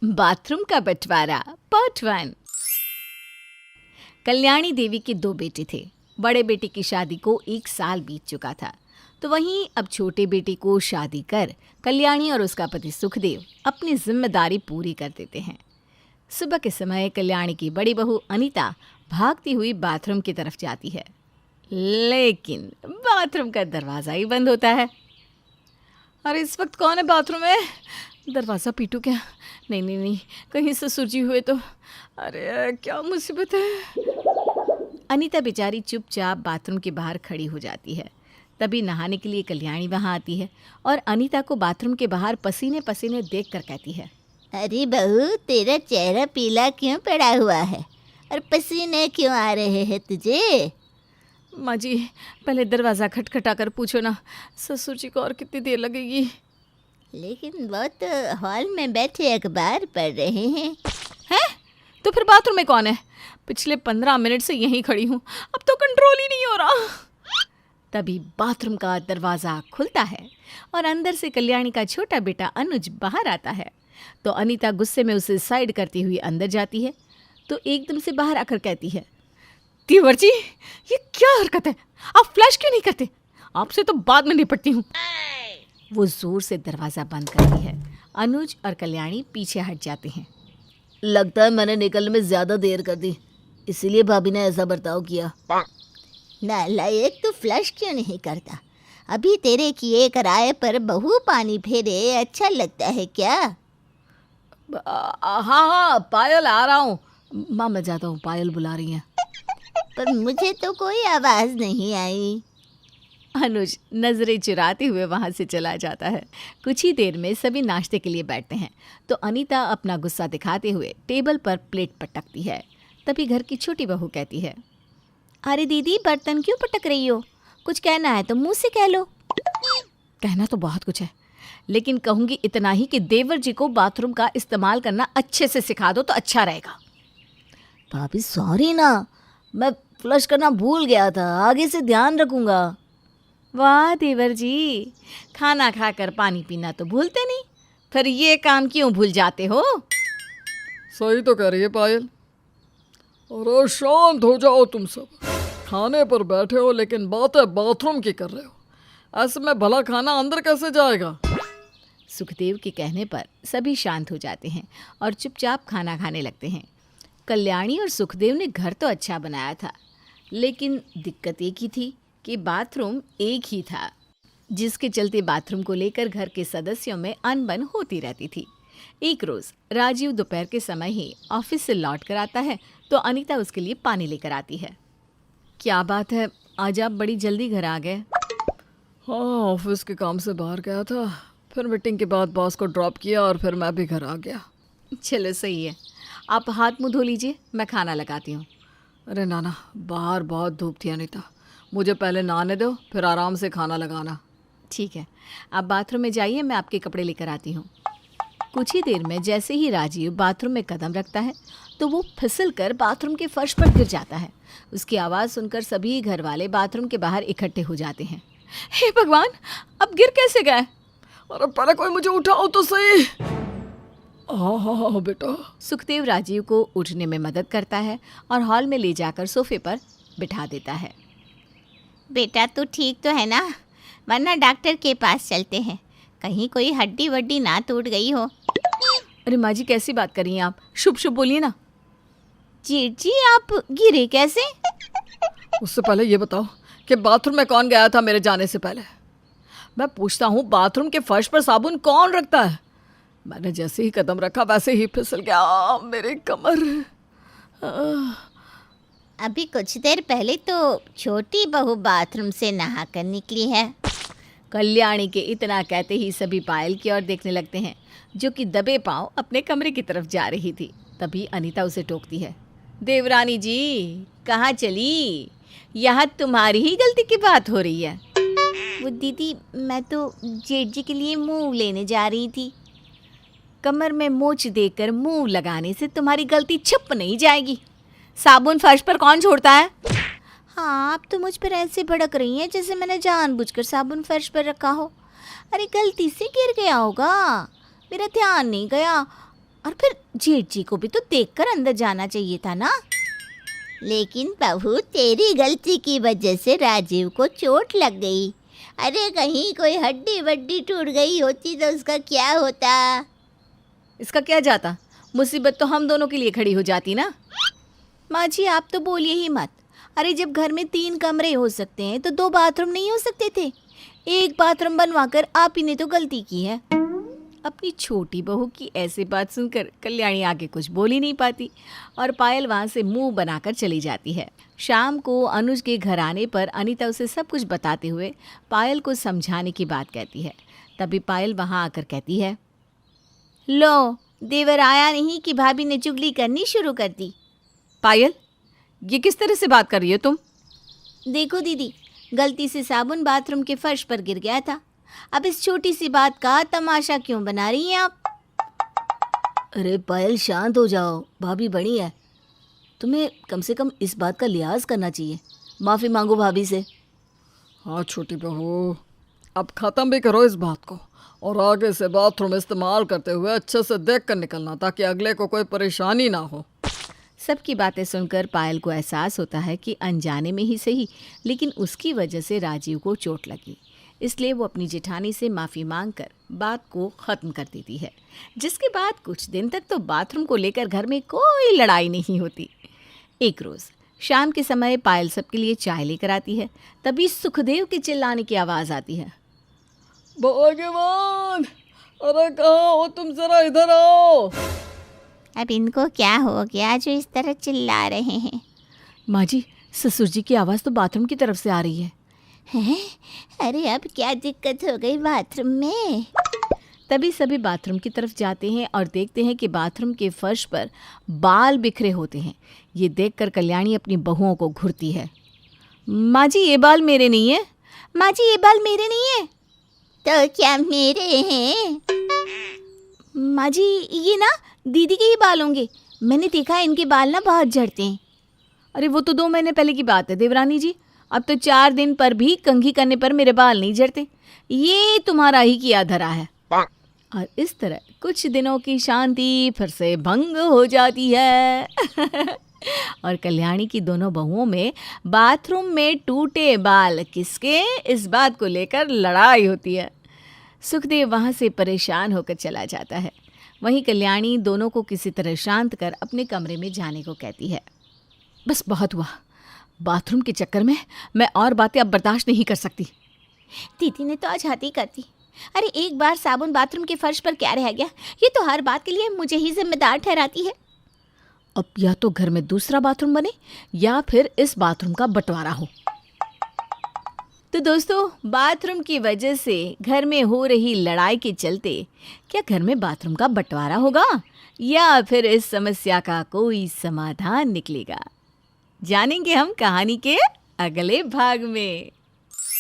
Bathroom का बंटवारा part 1। Kalyani देवी के 2 बेटे थे। बड़े बेटे की शादी को 1 साल बीत चुका था, तो वहीं अब छोटे बेटे को शादी कर कल्याणी और उसका पति सुखदेव अपनी जिम्मेदारी पूरी कर देते हैं। सुबह के समय कल्याणी की बड़ी बहू अनीता भागती हुई बाथरूम की तरफ जाती है, लेकिन बाथरूम का दरवाज़ा ही बंद होता है। अरे इस वक्त कौन है बाथरूम में? दरवाज़ा पीटू क्या? नहीं नहीं नहीं, कहीं ससुर जी हुए तो। अरे क्या मुसीबत है। अनीता बेचारी चुपचाप बाथरूम के बाहर खड़ी हो जाती है। तभी नहाने के लिए कल्याणी वहाँ आती है और अनीता को बाथरूम के बाहर पसीने पसीने देखकर कहती है, अरे बहू, तेरा चेहरा पीला क्यों पड़ा हुआ है और पसीने क्यों आ रहे हैं तुझे? माँ जी पहले दरवाज़ा खटखटा कर पूछो ना, ससुर जी को और कितनी देर लगेगी? लेकिन वो तो हॉल में बैठे अखबार पढ़ रहे हैं। तो फिर बाथरूम में कौन है? पिछले 15 मिनट से यहीं खड़ी हूँ, अब तो कंट्रोल ही नहीं हो रहा। तभी बाथरूम का दरवाज़ा खुलता है और अंदर से कल्याणी का छोटा बेटा अनुज बाहर आता है। तो अनीता गुस्से में उसे साइड करती हुई अंदर जाती है, तो एकदम से बाहर आकर कहती है, देवर जी ये क्या हरकत है? आप फ्लैश क्यों नहीं करते? आपसे तो बाद में निपटती हूँ। वो जोर से दरवाज़ा बंद करती है। अनुज और कल्याणी पीछे हट जाते हैं। लगता है मैंने निकलने में ज़्यादा देर कर दी, इसीलिए भाभी ने ऐसा बर्ताव किया। नालायक, तो फ्लश क्यों नहीं करता? अभी तेरे किए कराए पर बहू पानी फेरे अच्छा लगता है क्या? हाँ हाँ पायल आ रहा हूँ। माँ मैं जाता हूँ, पायल बुला रही हैं। पर मुझे तो कोई आवाज़ नहीं आई। अनुज नजरें चुराते हुए वहाँ से चला जाता है। कुछ ही देर में सभी नाश्ते के लिए बैठते हैं, तो अनीता अपना गुस्सा दिखाते हुए टेबल पर प्लेट पटकती है। तभी घर की छोटी बहू कहती है, अरे दीदी, बर्तन क्यों पटक रही हो? कुछ कहना है तो मुंह से कह लो। कहना तो बहुत कुछ है, लेकिन कहूँगी इतना ही कि देवर जी को बाथरूम का इस्तेमाल करना अच्छे से सिखा दो तो अच्छा रहेगा। भाभी सॉरी ना, मैं फ्लश करना भूल गया था, आगे से ध्यान रखूँगा। वाह देवर जी, खाना खाकर पानी पीना तो भूलते नहीं, फिर ये काम क्यों भूल जाते हो? सही तो कह रही है पायल। अरे शांत हो जाओ तुम सब, खाने पर बैठे हो लेकिन बातें बाथरूम की कर रहे हो। ऐसे में भला खाना अंदर कैसे जाएगा? सुखदेव के कहने पर सभी शांत हो जाते हैं और चुपचाप खाना खाने लगते हैं। कल्याणी और सुखदेव ने घर तो अच्छा बनाया था, लेकिन दिक्कत एक ही थी कि बाथरूम एक ही था, जिसके चलते बाथरूम को लेकर घर के सदस्यों में अनबन होती रहती थी। एक रोज़ राजीव दोपहर के समय ही ऑफिस से लौट कर आता है, तो अनीता उसके लिए पानी लेकर आती है। क्या बात है, आज आप बड़ी जल्दी घर आ गए? हाँ, ऑफिस के काम से बाहर गया था, फिर मीटिंग के बाद बॉस को ड्रॉप किया और फिर मैं भी घर आ गया। चलो सही है, आप हाथ मुँह धो लीजिए, मैं खाना लगाती हूँ। अरे नाना, बाहर बहुत धूप थी अनीता, मुझे पहले नहाने दो, फिर आराम से खाना लगाना। ठीक है, आप बाथरूम में जाइए, मैं आपके कपड़े लेकर आती हूँ। कुछ ही देर में जैसे ही राजीव बाथरूम में कदम रखता है, तो वो फिसल कर बाथरूम के फर्श पर गिर जाता है। उसकी आवाज़ सुनकर सभी घर वाले बाथरूम के बाहर इकट्ठे हो जाते हैं। हे भगवान, अब गिर कैसे गए? अरे पहले कोई मुझे उठाओ तो सही। हाँ हाँ हाँ बेटा। सुखदेव राजीव को उठने में मदद करता है और हॉल में ले जाकर सोफे पर बिठा देता है। बेटा तू ठीक तो है ना? वरना डॉक्टर के पास चलते हैं, कहीं कोई हड्डी वड्डी ना टूट गई हो। अरे माँ जी कैसी बात कर रही हैं आप? शुभ शुभ बोलिए ना। जी आप गिरे कैसे? उससे पहले ये बताओ कि बाथरूम में कौन गया था मेरे जाने से पहले? मैं पूछता हूँ, बाथरूम के फर्श पर साबुन कौन रखता है? मैंने जैसे ही कदम रखा वैसे ही फिसल गया मेरी कमर। अभी कुछ देर पहले तो छोटी बहू बाथरूम से नहा कर निकली है। कल्याणी के इतना कहते ही सभी पायल की ओर देखने लगते हैं, जो कि दबे पांव अपने कमरे की तरफ जा रही थी। तभी अनीता उसे टोकती है, देवरानी जी कहाँ चली? यहाँ तुम्हारी ही गलती की बात हो रही है। वो दीदी, मैं तो जेठ जी के लिए मुंह लेने जा रही थी। कमर में मोच देकर मुंह लगाने से तुम्हारी गलती छुप नहीं जाएगी। साबुन फर्श पर कौन छोड़ता है? हाँ, आप तो मुझ पर ऐसे भड़क रही हैं जैसे मैंने जानबूझकर साबुन फर्श पर रखा हो। अरे गलती से गिर गया होगा, मेरा ध्यान नहीं गया। और फिर जेठ जी को भी तो देखकर अंदर जाना चाहिए था ना। लेकिन बहू, तेरी गलती की वजह से राजीव को चोट लग गई। अरे कहीं कोई हड्डी वड्डी टूट गई होती तो उसका क्या होता। इसका क्या जाता, मुसीबत तो हम दोनों के लिए खड़ी हो जाती ना। माँ जी, आप तो बोलिए ही मत। अरे जब घर में 3 कमरे हो सकते हैं तो 2 बाथरूम नहीं हो सकते थे? एक बाथरूम बनवाकर आप ही ने तो गलती की है। अपनी छोटी बहू की ऐसी बात सुनकर कल्याणी आगे कुछ बोल ही नहीं पाती और पायल वहाँ से मुंह बनाकर चली जाती है। शाम को अनुज के घर आने पर अनीता उसे सब कुछ बताते हुए पायल को समझाने की बात कहती है। तभी पायल वहाँ आकर कहती है, लो, देवर आया नहीं कि भाभी ने चुगली करनी शुरू कर दी। पायल, ये किस तरह से बात कर रही हो तुम? देखो दीदी, गलती से साबुन बाथरूम के फर्श पर गिर गया था। अब इस छोटी सी बात का तमाशा क्यों बना रही हैं आप? अरे पायल, शांत हो जाओ, भाभी बड़ी है, तुम्हें कम से कम इस बात का लिहाज करना चाहिए। माफ़ी मांगो भाभी से। हाँ छोटी बहू, अब ख़त्म भी करो इस बात को और आगे से बाथरूम इस्तेमाल करते हुए अच्छे से देख कर निकलना, ताकि अगले को कोई परेशानी ना हो। सबकी बातें सुनकर पायल को एहसास होता है कि अनजाने में ही सही, लेकिन उसकी वजह से राजीव को चोट लगी। इसलिए वो अपनी जेठानी से माफ़ी मांगकर बात को ख़त्म कर देती है। जिसके बाद कुछ दिन तक तो बाथरूम को लेकर घर में कोई लड़ाई नहीं होती। एक रोज़ शाम के समय पायल सबके लिए चाय लेकर आती है। तभी सुखदेव के चिल्लाने की आवाज़ आती है, भगवान, अरे कहाँ हो तुम, जरा इधर आओ। अब इनको क्या हो गया जो इस तरह चिल्ला रहे हैं? माँ जी, ससुर जी की आवाज़ तो बाथरूम की तरफ से आ रही है। हैं? अरे अब क्या दिक्कत हो गई बाथरूम में? तभी सभी बाथरूम की तरफ जाते हैं और देखते हैं कि बाथरूम के फर्श पर बाल बिखरे होते हैं। ये देखकर कल्याणी अपनी बहुओं को घूरती है, माँ जी ये बाल मेरे नहीं है। माँ जी ये बाल मेरे नहीं है। तो क्या मेरे हैं? माँ जी ये ना दीदी के ही बाल होंगे, मैंने देखा है इनके बाल ना बहुत झड़ते हैं। अरे वो तो 2 महीने पहले की बात है देवरानी जी, अब तो 4 दिन पर भी कंघी करने पर मेरे बाल नहीं झड़ते। ये तुम्हारा ही किया धरा है। और इस तरह कुछ दिनों की शांति फिर से भंग हो जाती है। और कल्याणी की दोनों बहुओं में बाथरूम में टूटे बाल किसके, इस बात को लेकर लड़ाई होती है। सुखदेव वहाँ से परेशान होकर चला जाता है। वहीं कल्याणी दोनों को किसी तरह शांत कर अपने कमरे में जाने को कहती है। बस बहुत हुआ, बाथरूम के चक्कर में मैं और बातें अब बर्दाश्त नहीं कर सकती। दीदी ने तो आज हद ही कर दी। अरे एक बार साबुन बाथरूम के फर्श पर क्या रह गया, ये तो हर बात के लिए मुझे ही जिम्मेदार ठहराती है। अब या तो घर में दूसरा बाथरूम बने या फिर इस बाथरूम का बंटवारा हो। तो दोस्तों, बाथरूम की वजह से घर में हो रही लड़ाई के चलते क्या घर में बाथरूम का बंटवारा होगा या फिर इस समस्या का कोई समाधान निकलेगा, जानेंगे हम कहानी के अगले भाग में।